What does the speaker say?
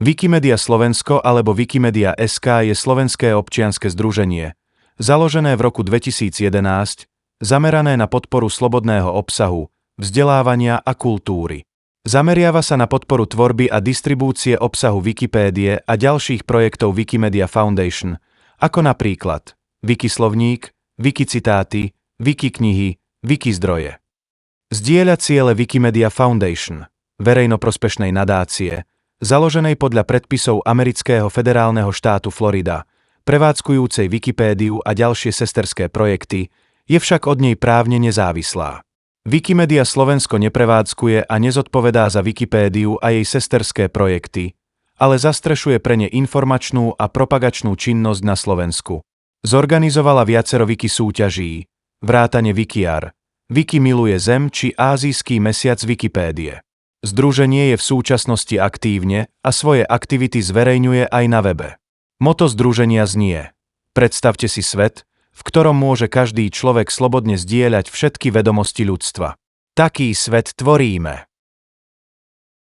Wikimedia Slovensko alebo Wikimedia SK je slovenské občianske združenie, založené v roku 2011, zamerané na podporu slobodného obsahu, vzdelávania a kultúry. Zameriava sa na podporu tvorby a distribúcie obsahu Wikipédie a ďalších projektov Wikimedia Foundation, ako napríklad Wikislovník, Wikicitáty, Wikiknihy, Wikizdroje. Zdieľa ciele Wikimedia Foundation, verejnoprospešnej nadácie, založenej podľa predpisov amerického federálneho štátu Florida, prevádzkujúcej Wikipédiu a ďalšie sesterské projekty, je však od nej právne nezávislá. Wikimedia Slovensko neprevádzkuje a nezodpovedá za Wikipédiu a jej sesterské projekty, ale zastrešuje pre ne informačnú a propagačnú činnosť na Slovensku. Zorganizovala viacero wiki súťaží, vrátane Wikiar, Wiki miluje Zem či Ázijský mesiac Wikipédie. Združenie je v súčasnosti aktívne a svoje aktivity zverejňuje aj na webe. Motto združenia znie: Predstavte si svet, v ktorom môže každý človek slobodne zdieľať všetky vedomosti ľudstva. Taký svet tvoríme.